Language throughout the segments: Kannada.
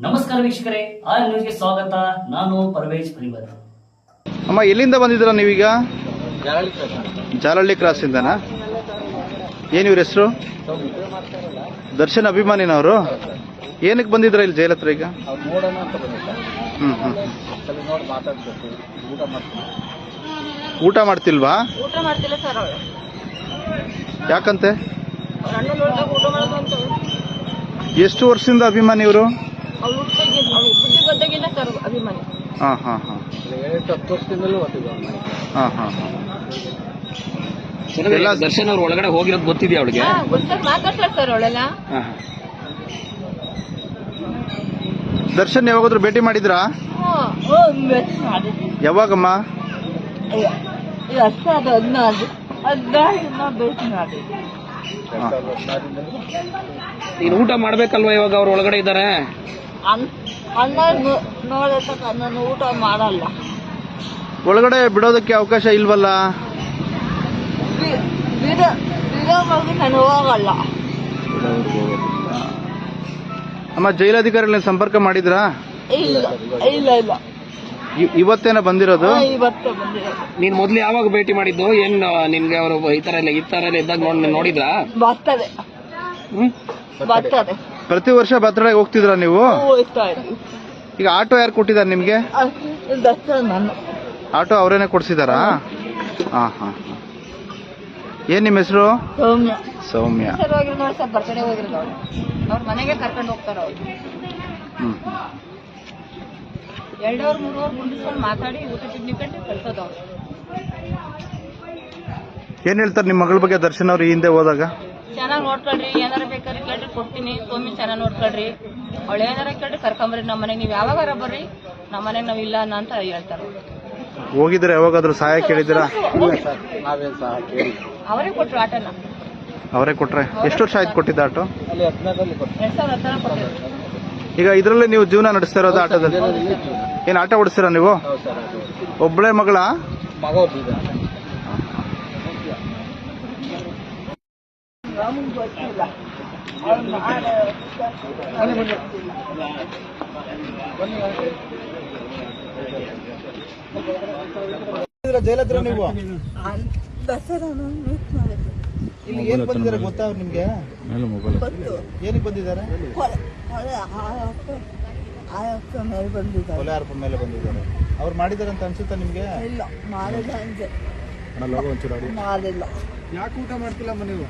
ನಮಸ್ಕಾರ ವೀಕ್ಷಕರೇ, ಆರ್ ನ್ಯೂಸ್ಗೆ ಸ್ವಾಗತ. ನಾನು ಪರ್ವೇಜ್ ಪರಿವರ್. ಅಮ್ಮ, ಎಲ್ಲಿಂದ ಬಂದಿದ್ದೀರಾ ನೀವೀಗ? ಜಾಲಹಳ್ಳಿ ಕ್ರಾಸ್ ಇಂದನಾ? ಏನು ಇವ್ರ ಹೆಸರು? ದರ್ಶನ್ ಅಭಿಮಾನಿನವರು. ಏನಕ್ಕೆ ಬಂದಿದ್ರ ಇಲ್ಲಿ ಜೈಲ್ ಹತ್ರ ಈಗ? ಊಟ ಮಾಡ್ತಿಲ್ವಾ? ಊಟ ಮಾಡ್ತಿಲ್ಲ ಸರ್. ಅವಳು ಯಾಕಂತೆ? ಊಟ ಮಾಡೋದು. ಎಷ್ಟು ವರ್ಷದಿಂದ ಅಭಿಮಾನಿ ಇವರು? ಅವಳು ಬುದ್ಧಿ ಗೊತ್ತಾಗಿಲ್ಲ ಸರ್ ಅಭಿಮಾನಿ. ಹಾಂ ಹಾಂ ಹಾಂ 10 ವರ್ಷದಿಂದಲೂ ಹಾಂ ಹಾಂ ಎಲ್ಲ ದರ್ಶನ್ ಅವ್ರ ಒಳಗಡೆ ಹೋಗಿರೋದು ಗೊತ್ತಿದೆಯಾ ಅವಳಿಗೆ? ಗೊತ್ತಾಗ ಮಾತಾಡ್ತಾರೆ ಸರ್ ಅವಳೆಲ್ಲ. ದರ್ಶನ್ ಯಾವಾಗಾದ್ರೂ ಭೇಟಿ ಮಾಡಿದ್ರಾ? ಯಾವಾಗಮ್ಮ? ಅಷ್ಟೇ ಅದು ಹದಿನಾರು ಭೇಟಿ ಮಾಡಿ. ನೀನು ಊಟ ಮಾಡ್ಬೇಕಲ್ವಾ ಇವಾಗ ಅವ್ರ ಒಳಗಡೆ ಇದ್ದಾರೆ? ಅನ್ನ ನೋಡತಕ್ಕ ನಾನು ಊಟ ಮಾಡಲ್ಲ. ಒಳಗಡೆ ಬಿಡೋದಕ್ಕೆ ಅವಕಾಶ ಇಲ್ವಲ್ಲ? ಬಿಡೋವಾಗಿ ನಾನು ಹೋಗಲ್ಲ. ಅಮ್ಮ, ಜೈಲಾಧಿಕಾರಿಗಳನ್ನ ಸಂಪರ್ಕ ಮಾಡಿದ್ರಾ? ಇಲ್ಲ ಇಲ್ಲ ಇಲ್ಲ, ಇವತ್ತೇನ ಬಂದಿರೋದು? ಇವತ್ತು ಬಂದಿರೋದು. ನೀನ್ ಮೊದ್ಲು ಯಾವಾಗ ಭೇಟಿ ಮಾಡಿದ್ದು? ಏನ್ ನಿನ್ಗೆ ಅವರು ಈ ತರ ಎಲ್ಲ ಇದ್ದಾಗ ನೋಡಿದ್ರಾ? ಬರ್ತದೆ ಬರ್ತದೆ. ಪ್ರತಿ ವರ್ಷ ಬರ್ತಡೇ ಹೋಗ್ತಿದ್ರ ನೀವು? ಹೋಗ್ತಾ ಇದ್ವಿ. ಈಗ ಆಟೋ ಯಾರು ಕೊಟ್ಟಿದ್ದಾರೆ ನಿಮ್ಗೆ? ದರ್ಶನ್ ನಾನು. ಆಟೋ ಅವರೇನೆ ಕೊಡ್ಸಿದಾರಾ? ಹಾ ಹಾ. ಏನ್ ನಿಮ್ಮ ಹೆಸರು? ಸೌಮ್ಯ. ಸೌಮ್ಯ. ಸರ್ ಹೋಗಿರೋ ನೋಡಿ ಸರ್, ಬರ್ತಡೇ ಹೋಗಿರೋದು ಅವ್ರು. ಅವ್ರ ಮನೆಗೆ ಕರ್ಕೊಂಡು ಹೋಗ್ತಾರ ಅವ್ರು. 2 ಅವರ್ 3 ಅವರ್ ಮುಂದಿಸ್ಕೊಂಡು ಮಾತಾಡಿ ಊಟ ತಿಂಡಿ ಕಂಡು ಕಳ್ಸೋದು ಅವ್ರು. ಏನ್ ಹೇಳ್ತಾರೆ ನಿಮ್ಮ ಮಗಳ ಬಗ್ಗೆ ದರ್ಶನ್ ಅವ್ರು ಈ ಹಿಂದೆ ಹೋದಾಗ? ಚೆನ್ನಾಗಿ ನೋಡ್ಕೊಳ್ರಿ, ಏನಾರ ಬೇಕಾದ್ರೆ ಕೇಳ್ರಿ ಕೊಡ್ತೀನಿ. ಸೋಮಿ ಚೆನ್ನಾಗಿ ನೋಡ್ಕೊಳ್ರಿ, ಅವಳು ಏನಾರ ಕೇಳ್ರಿ ಕರ್ಕೊಂಬರ್ರಿ ನಮ್ಮ ಮನೆಗೆ. ನೀವು ಯಾವಾಗಾರ ಬರ್ರಿ, ನಮ್ಮ ಮನೆಗೆ ನಾವು ಇಲ್ಲ ಅಂತ ಹೇಳ್ತಾರೆ. ಹೋಗಿದ್ರೆ ಯಾವಾಗಾದ್ರೂ ಸಹಾಯ ಕೇಳಿದಿರಾ? ಅವರೇ ಕೊಟ್ರು ಆಟನ. ಅವರೇ ಕೊಟ್ರೆ? ಎಷ್ಟು ವರ್ಷ ಆಯ್ತು ಕೊಟ್ಟಿದ್ದ ಆಟೋ? 2010 ಕೊಟ್ಟಿದ್ರು. ಈಗ ಇದ್ರಲ್ಲಿ ನೀವು ಜೀವನ ನಡೆಸ್ತಾ ಇರೋದು ಆಟೋದಲ್ಲಿ? ಏನ್ ಆಟ ಓಡಿಸ್ತೀರಾ ನೀವು? ಒಬ್ಬಳೇ ಮಗಳ? ಜೈಲ್ ಹತ್ರ ನೀವು ಇಲ್ಲಿ ಏನ್ ಬಂದಿದ್ದಾರೆ ಗೊತ್ತಾ ಅವ್ರು ನಿಮ್ಗೆ? ಏನಕ್ಕೆ ಬಂದಿದ್ದಾರೆ? ಕೊಲೆ ಆರೋಪ ಮೇಲೆ ಬಂದಿದ್ದಾರೆ. ಅವ್ರು ಮಾಡಿದಾರೆ ಅಂತ ಅನ್ಸುತ್ತಾ ನಿಮ್ಗೆ? ಇಲ್ಲ, ಮಾಡಿಲ್ಲ ಅಂತೆ. ಮಾಡಿಲ್ಲ. ಯಾಕೆ ಊಟ ಮಾಡ್ತಿಲ್ಲಮ್ಮ ನೀವು?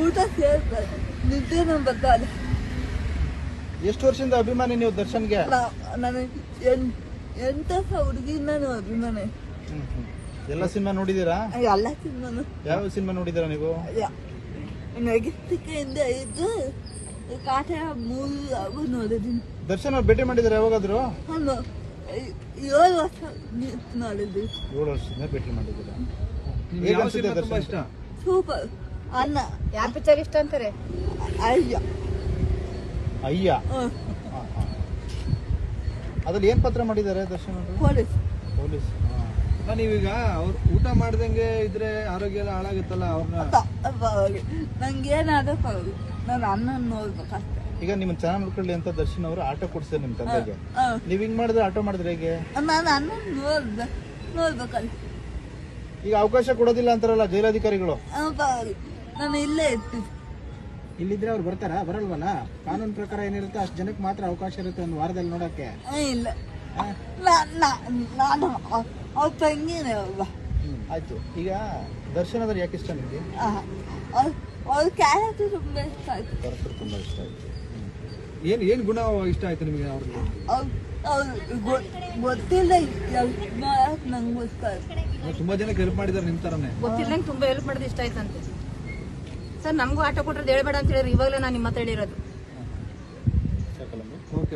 ಊಟ ಸೇರ್ತಾರೆ, ನಿದ್ದೆ ನಮ್ ಬರ್ತಾರೆ. ಎಷ್ಟು ವರ್ಷದಿಂದ ಅಭಿಮಾನಿ ನೀವು ದರ್ಶನ್ಗೆ? ನನಗೆ 8 ಹುಡುಗಿ ನಾನು ಅಭಿಮಾನಿ. ಎಲ್ಲ ಸಿನಿಮಾ ನೋಡಿದೀರಾ? ಎಲ್ಲ ಸಿನಿಮಾನು. ಯಾವ ಸಿನಿಮಾ ನೋಡಿದೀರಾ ನೀವು? ಮೆಗಿಸ್ಟಿಕೆಯಿಂದ ಇದ್ದು ಕಾಟ 3 ನೋಡಿದ್ದೀನಿ. ದರ್ಶನ್ ಅವ್ರು ಭೇಟಿ ಮಾಡಿದಾರೆ ಯಾವಾಗಾದ್ರು? 7 ವರ್ಷ ನೋಡಿದ್ವಿ. 7 ವರ್ಷದಿಂದ ಭೇಟಿ ಮಾಡಿದ್ದೀರಾ? ಹೇಗೆ ಅನ್ಸುತ್ತೆ ದರ್ಶನ್? ಸೂಪರ್. ಅನ್ನ ಯಾವ ಪಿಕ್ಚರ್ ಇಷ್ಟ ಅಂತಾರೆ? ಅಯ್ಯ ಅಯ್ಯ. ಅದ್ರಲ್ಲಿ ಏನ್ ಪತ್ರ ಮಾಡಿದ್ದಾರೆ ದರ್ಶನ್ ಅವರು? ಪೊಲೀಸ್. ನೀವೀಗ ಅವ್ರು ಊಟ ಮಾಡ್ದಂಗೆ ಇದ್ರೆ ಆರೋಗ್ಯ ಎಲ್ಲ ಹಾಳಾಗುತ್ತಲ್ಲ ಅವ್ರನ್ನ? ನಂಗೇನಾದ್ರೂ ಪರವಾಗಿಲ್ಲ, ನಾನು ಅನ್ನ ನೋಡ್ಬೇಕಷ್ಟೆ. ಈಗ ನಿಮ್ಮನ್ನ ಚೆನ್ನಾಗಿ ನೋಡ್ಕೊಳ್ಳಿ ಅಂತ ದರ್ಶನ್ ಅವರು ಆಟೋ ಕೊಡ್ಸಿದ್ರು ನಿಮ್ ತಂದೆಗೆ. ನೀವ್ ಹಿಂಗ್ ಮಾಡಿದ್ರೆ ಆಟೋ ಮಾಡಿದ್ರೆ ಹೇಗೆ? ನಾನು ಅನ್ನ ನೋಡ್ಬೇಕಲ್ಲ. ಈಗ ಅವಕಾಶ ಕೊಡೋದಿಲ್ಲ ಅಂತಾರಲ್ಲ ಜೈಲಾಧಿಕಾರಿಗಳು. ನಾನು ಇಲ್ಲೇ ಇರ್ತೀನಿ. ಇಲ್ಲಿದ್ರೆ ಅವ್ರು ಬರ್ತಾರಾ? ಬರಲ್ವಲ್ಲ. ಕಾನೂನು ಪ್ರಕಾರ ಏನಿರುತ್ತೆ ಅಷ್ಟು ಜನಕ್ಕೆ ಮಾತ್ರ ಅವಕಾಶ ಇರುತ್ತೆ ಒಂದು ವಾರದಲ್ಲಿ ನೋಡಕ್ಕೆ. ಇಲ್ಲ, ನಾನು ಅವ್ರ ತಂಗಿನೇ ಅಲ್ವಾ. ಆಯ್ತು. ಈಗ ದರ್ಶನ್ ಅಂದ್ರೆ ಯಾಕೆ ಇಷ್ಟ ನಿಮ್ಗೆ? ಅವ್ರ ಕ್ಯಾರೆಕ್ಟರ್ ತುಂಬಾ ಇಷ್ಟ ಆಯ್ತು. ತುಂಬಾ ಇಷ್ಟ ಆಯ್ತು. ಏನ್ ಗುಣ ಇಷ್ಟ ಆಯ್ತು ನಿಮಗೆ ಅವ್ರಿಗೆ? ಗೊತ್ತಿಲ್ಲ, ನಂಗೆ ಗೊತ್ತಾಯ್ತು. ತುಂಬಾ ಜನಕ್ಕೆ ಹೆಲ್ಪ್ ಮಾಡಿದಾರೆ ನಿಮ್ ತರನೇ. ಗೊತ್ತಿಲ್ಲಂಗೆ ತುಂಬಾ ಹೆಲ್ಪ್ ಮಾಡೋದು ಇಷ್ಟ ಆಯ್ತಂತೆ ಸರ್. ನಮಗೂ ಆಟೋ ಕೊಟ್ಟರೆ ಹೇಳ್ಬೇಡ ಅಂತ ಹೇಳಿದ್ರು. ಇವಾಗಲೇ ನಾನು ನಿಮ್ಮ ಹತ್ರ ಹೇಳಿರೋದು. ಓಕೆ